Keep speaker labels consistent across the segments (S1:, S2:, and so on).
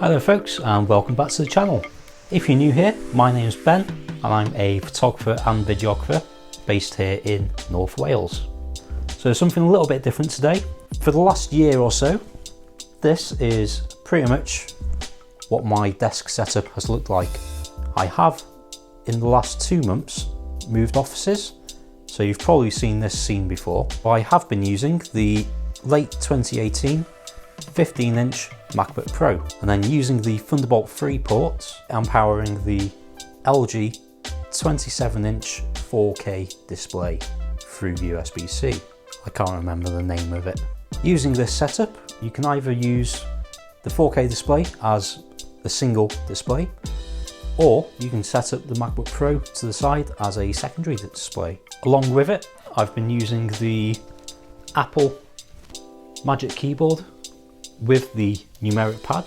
S1: Hello folks, and welcome back to the channel. If you're new here, my name is Ben and I'm a photographer and videographer based here in North Wales. So something a little bit different today. For the last year or so, this is pretty much what my desk setup has looked like. I have, in the last 2 months, moved offices, so you've probably seen this scene before, but I have been using the late 2018 15-inch MacBook Pro, and then using the Thunderbolt 3 ports and powering the LG 27-inch 4K display through USB-C. I can't remember the name of it. Using this setup, you can either use the 4K display as a single display, or you can set up the MacBook Pro to the side as a secondary display. Along with it, I've been using the Apple Magic Keyboard with the numeric pad.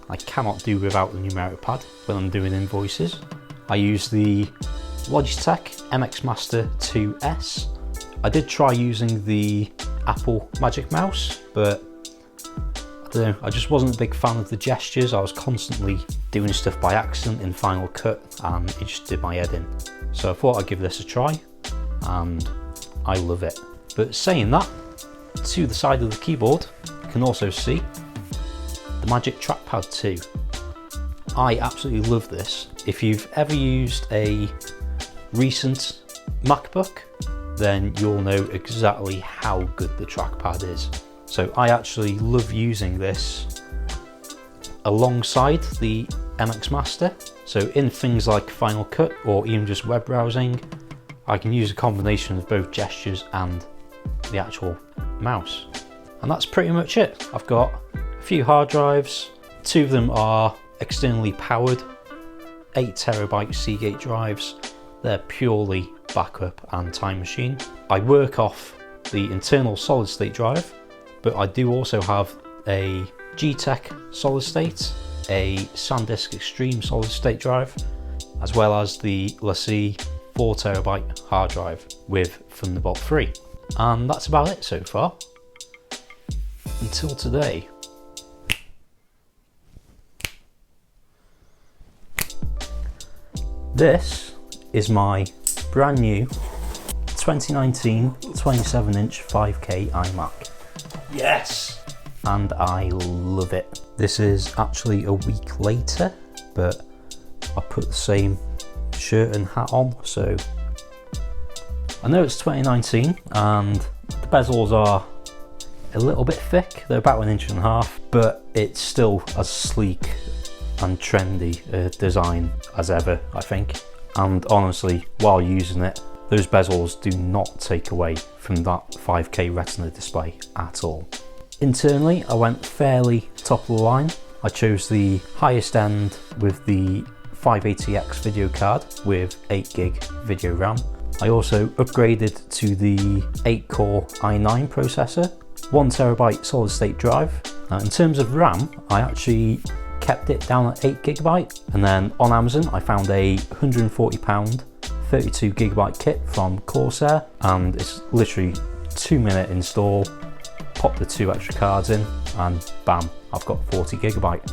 S1: I cannot do without the numeric pad when I'm doing invoices. I use the Logitech MX Master 2S. I did try using the Apple Magic Mouse, but I don't know, I just wasn't a big fan of the gestures. I was constantly doing stuff by accident in Final Cut and it just did my head in. So I thought I'd give this a try and I love it. But saying that, to the side of the keyboard, you can also see the Magic Trackpad 2. I absolutely love this. If you've ever used a recent MacBook, then you'll know exactly how good the trackpad is. So I actually love using this alongside the MX Master. So in things like Final Cut or even just web browsing, I can use a combination of both gestures and the actual mouse. And that's pretty much it. I've got a few hard drives. 2 of them are externally powered 8TB Seagate drives. They're purely backup and time machine. I work off the internal solid state drive, but I do also have a G-Tech solid state, a SanDisk Extreme solid state drive, as well as the LaCie 4TB hard drive with Thunderbolt 3. And that's about it so far. Until today. This is my brand new 2019 27-inch 5K iMac. Yes! And I love it. This is actually a week later, but I put the same shirt and hat on, so I know it's 2019 and the bezels are a little bit thick. They're about 1.5 inches, but it's still as sleek and trendy a design as ever, I think. And honestly, while using it, those bezels do not take away from that 5K Retina display at all. Internally, I went fairly top of the line. I chose the highest end with the 580X video card with 8GB video RAM. I also upgraded to the 8-core i9 processor, 1TB solid state drive. In terms of RAM, I actually kept it down at 8GB, and then on Amazon I found a £140 32GB kit from Corsair, and it's literally 2-minute install. Pop the 2 extra cards in and bam, I've got 40GB.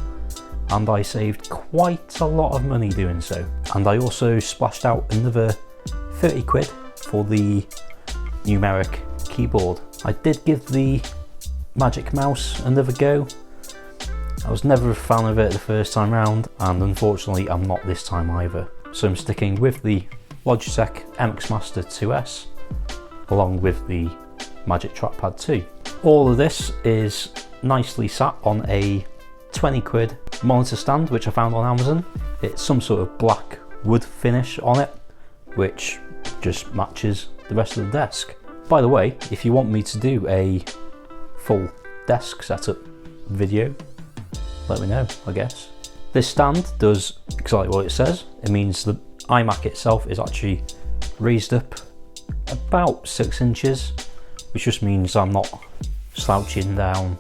S1: And I saved quite a lot of money doing so. And I also splashed out another 30 quid for the numeric keyboard. I did give the Magic Mouse another go. I was never a fan of it the first time round, and unfortunately I'm not this time either. So I'm sticking with the Logitech MX Master 2S along with the Magic Trackpad 2. All of this is nicely sat on a 20 quid monitor stand which I found on Amazon. It's some sort of black wood finish on it, which just matches the rest of the desk. By the way, if you want me to do a full desk setup video, let me know, I guess. This stand does exactly what it says. It means the iMac itself is actually raised up about 6 inches, which just means I'm not slouching down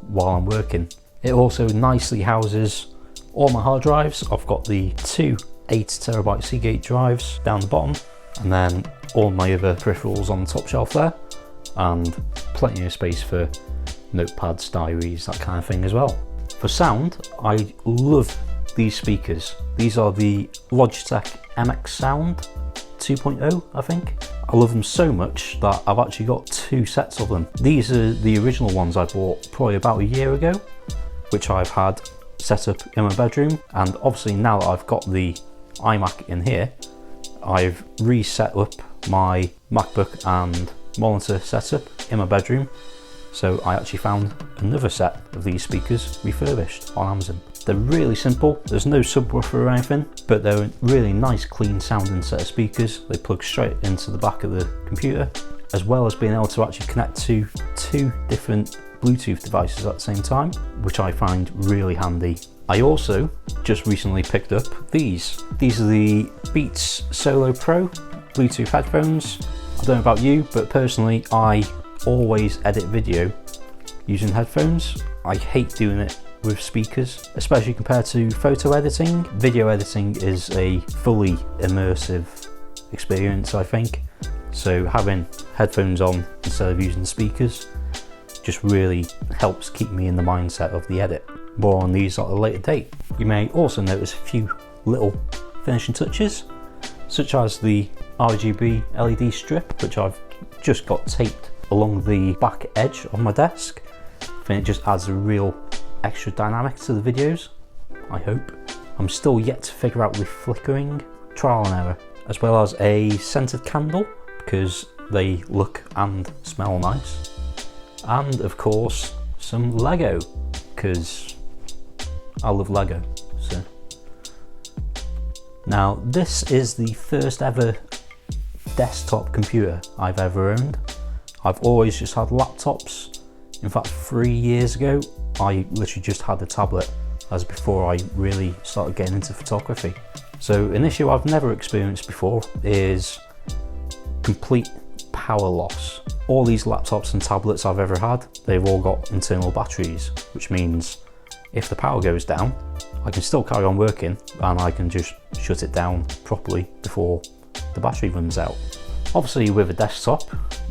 S1: while I'm working. It also nicely houses all my hard drives. I've got the 2 8TB Seagate drives down the bottom, and then all my other peripherals on the top shelf there, and plenty of space for notepads, diaries, that kind of thing as well. For sound, I love these speakers. These are the Logitech MX Sound 2.0, I think. I love them so much that I've actually got 2 sets of them. These are the original ones I bought probably about a year ago, which I've had set up in my bedroom, and obviously now that I've got the iMac in here, I've reset up my MacBook and monitor setup in my bedroom, so I actually found another set of these speakers refurbished on Amazon. They're really simple, there's no subwoofer or anything, but they're a really nice clean sounding set of speakers. They plug straight into the back of the computer, as well as being able to actually connect to 2 different Bluetooth devices at the same time, which I find really handy. I also just recently picked up these. These are the Beats Solo Pro Bluetooth headphones. I don't know about you, but personally I always edit video using headphones. I hate doing it with speakers, especially compared to photo editing. Video editing is a fully immersive experience, I think. So having headphones on instead of using speakers just really helps keep me in the mindset of the edit. More on these at a later date. You may also notice a few little finishing touches, such as the RGB LED strip, which I've just got taped along the back edge of my desk. I think it just adds a real extra dynamic to the videos, I hope. I'm still yet to figure out the flickering, trial and error, as well as a scented candle because they look and smell nice. And of course some Lego, because I love Lego. So now this is the first ever desktop computer I've ever owned. I've always just had laptops. In fact, 3 years ago I literally just had a tablet, as before I really started getting into photography. So an issue I've never experienced before is complete power loss. All these laptops and tablets I've ever had, they've all got internal batteries, which means if the power goes down, I can still carry on working and I can just shut it down properly before the battery runs out. Obviously with a desktop,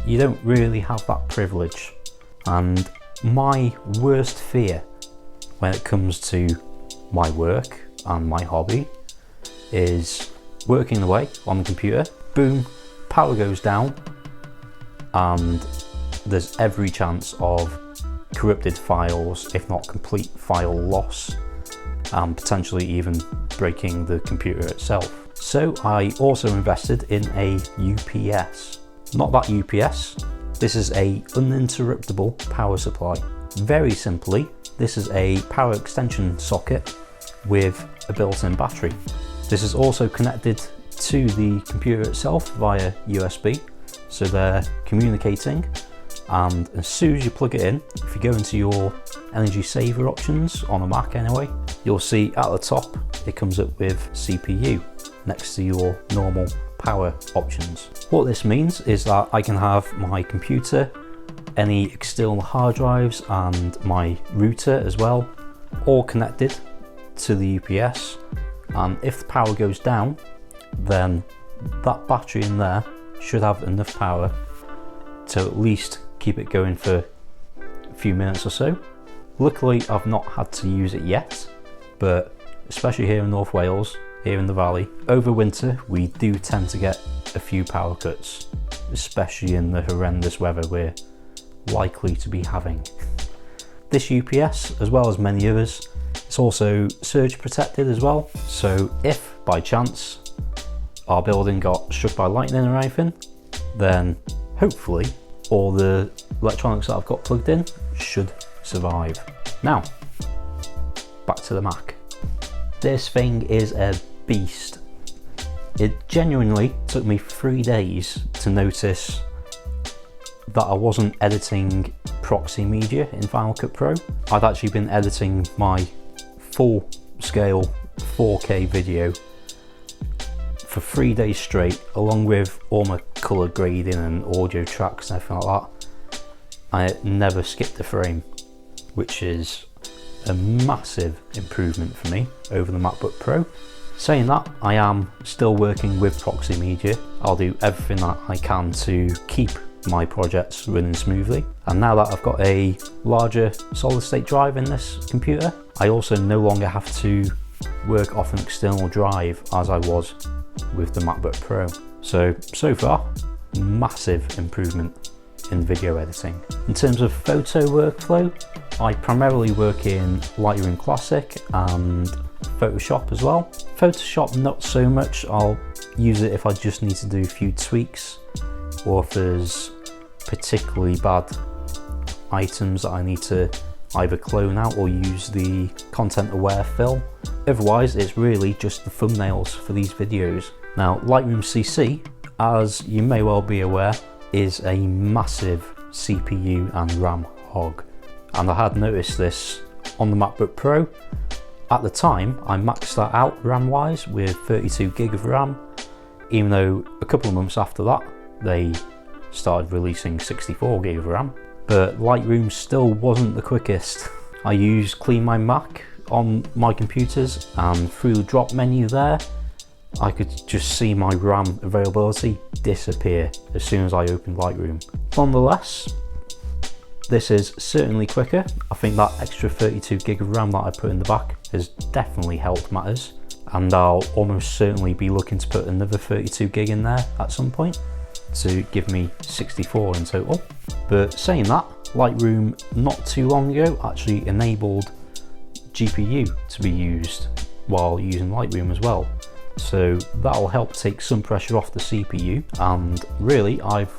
S1: you don't really have that privilege, and my worst fear when it comes to my work and my hobby is working away on the computer, boom, power goes down, and there's every chance of corrupted files, if not complete file loss, and potentially even breaking the computer itself. So I also invested in a UPS. Not that UPS, this is a uninterruptible power supply. Very simply, this is a power extension socket with a built-in battery. This is also connected to the computer itself via USB, so they're communicating, and as soon as you plug it in, if you go into your energy saver options on a Mac anyway, you'll see at the top it comes up with CPU next to your normal power options. What this means is that I can have my computer, any external hard drives and my router as well, all connected to the UPS, and if the power goes down, then that battery in there should have enough power to at least keep it going for a few minutes or so. Luckily I've not had to use it yet, but especially here in North Wales, here in the valley, over winter we do tend to get a few power cuts, especially in the horrendous weather we're likely to be having. This UPS, as well as many others, it's also surge protected as well, so if by chance our building got struck by lightning or anything, then hopefully all the electronics that I've got plugged in should survive. Now, back to the Mac. This thing is a beast. It genuinely took me 3 days to notice that I wasn't editing proxy media in Final Cut Pro. I'd actually been editing my full scale 4K video for 3 days straight, along with all my colour grading and audio tracks and everything like that. I never skipped a frame, which is a massive improvement for me over the MacBook Pro. Saying that, I am still working with proxy media. I'll do everything that I can to keep my projects running smoothly. And now that I've got a larger solid state drive in this computer, I also no longer have to work off an external drive as I was with the MacBook Pro. So far, massive improvement in video editing. In terms of photo workflow, I primarily work in Lightroom Classic and Photoshop as well. Photoshop not so much. I'll use it if I just need to do a few tweaks, or if there's particularly bad items that I need to either clone out or use the content aware fill. Otherwise, it's really just the thumbnails for these videos. Now, Lightroom CC, as you may well be aware, is a massive CPU and RAM hog. And I had noticed this on the MacBook Pro. At the time, I maxed that out RAM wise with 32 gig of RAM, even though a couple of months after that, they started releasing 64 gig of RAM. But Lightroom still wasn't the quickest. I used Clean My Mac on my computers, and through the drop menu there, I could just see my RAM availability disappear as soon as I opened Lightroom. Nonetheless, this is certainly quicker. I think that extra 32 gig of RAM that I put in the back has definitely helped matters, and I'll almost certainly be looking to put another 32 gig in there at some point to give me 64 in total. But saying that, Lightroom not too long ago actually enabled GPU to be used while using Lightroom as well. So that'll help take some pressure off the CPU, and really I've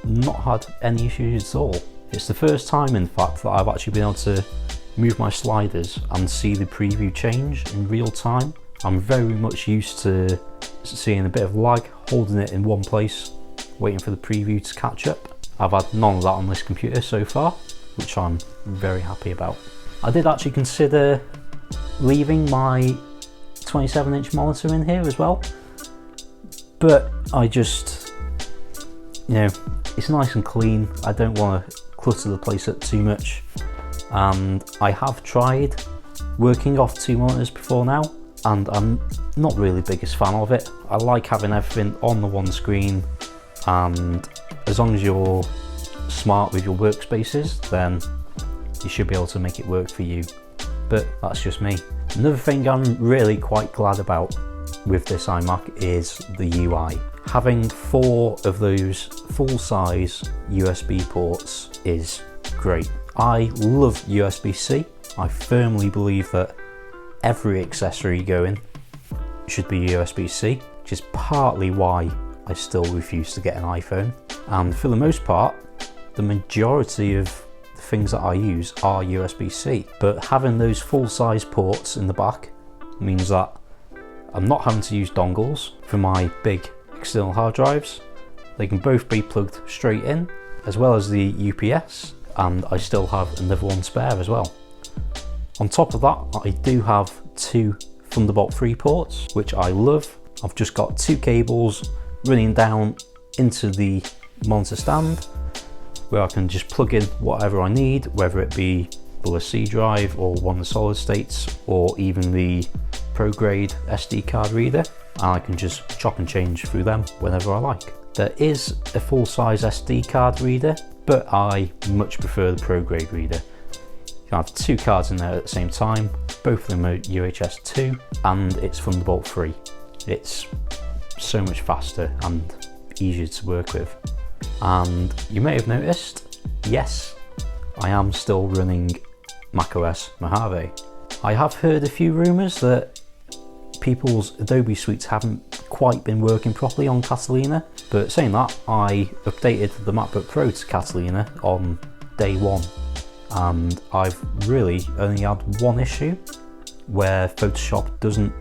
S1: not had any issues at all. It's the first time in fact that I've actually been able to move my sliders and see the preview change in real time. I'm very much used to seeing a bit of lag, holding it in one place, waiting for the preview to catch up. I've had none of that on this computer so far, which I'm very happy about. I did actually consider leaving my 27-inch monitor in here as well, but I just, you know, it's nice and clean. I don't want to clutter the place up too much, and I have tried working off two monitors before now, and I'm not really the biggest fan of it. I like having everything on the one screen, and as long as you're smart with your workspaces, then you should be able to make it work for you. But that's just me. Another thing I'm really quite glad about with this iMac is the UI. Having 4 of those full-size USB ports is great. I love USB-C. I firmly believe that every accessory going should be USB-C, which is partly why I still refuse to get an iPhone. And for the most part, the majority of the things that I use are USB-C. But having those full-size ports in the back means that I'm not having to use dongles for my big external hard drives. They can both be plugged straight in, as well as the UPS, and I still have another one spare as well. On top of that, I do have 2 Thunderbolt 3 ports, which I love. I've just got 2 cables running down into the monitor stand, where I can just plug in whatever I need, whether it be the C drive or one of the solid states, or even the pro grade SD card reader, and I can just chop and change through them whenever I like. There is a full-size SD card reader, but I much prefer the pro grade reader. You can have 2 cards in there at the same time, both of them are UHS 2, and it's Thunderbolt 3. It's so much faster and easier to work with. And you may have noticed, yes, I am still running macOS Mojave. I have heard a few rumours that people's Adobe suites haven't quite been working properly on Catalina, but saying that, I updated the MacBook Pro to Catalina on day 1, and I've really only had one issue where Photoshop doesn't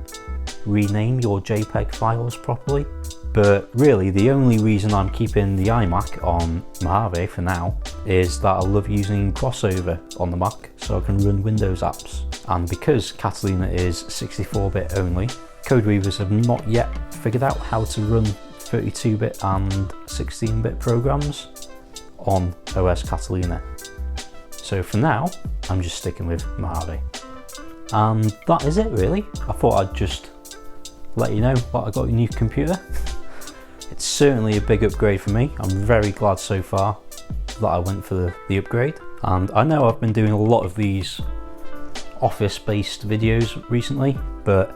S1: rename your JPEG files properly. But really, the only reason I'm keeping the iMac on Mojave for now is that I love using Crossover on the Mac, so I can run Windows apps. And because Catalina is 64-bit only, code readers have not yet figured out how to run 32-bit and 16-bit programs on OS Catalina. So for now, I'm just sticking with Mojave. And that is it really. I thought I'd just let you know that I got a new computer. It's certainly a big upgrade for me. I'm very glad so far that I went for the upgrade. And I know I've been doing a lot of these office-based videos recently, but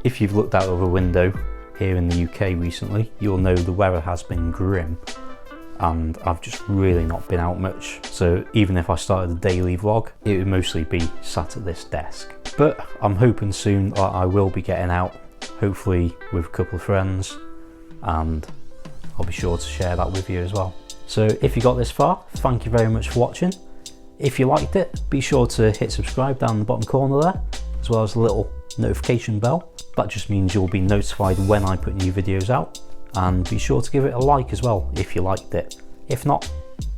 S1: if you've looked out of a window here in the UK recently, you'll know the weather has been grim and I've just really not been out much. So even if I started a daily vlog, it would mostly be sat at this desk. But I'm hoping soon that I will be getting out, hopefully with a couple of friends, and I'll be sure to share that with you as well. So if you got this far, thank you very much for watching. If you liked it, be sure to hit subscribe down the bottom corner there, as well as the little notification bell. That just means you'll be notified when I put new videos out. And be sure to give it a like as well if you liked it. If not,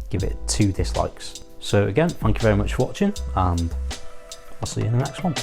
S1: give it 2 dislikes. So again, thank you very much for watching, and I'll see you in the next one.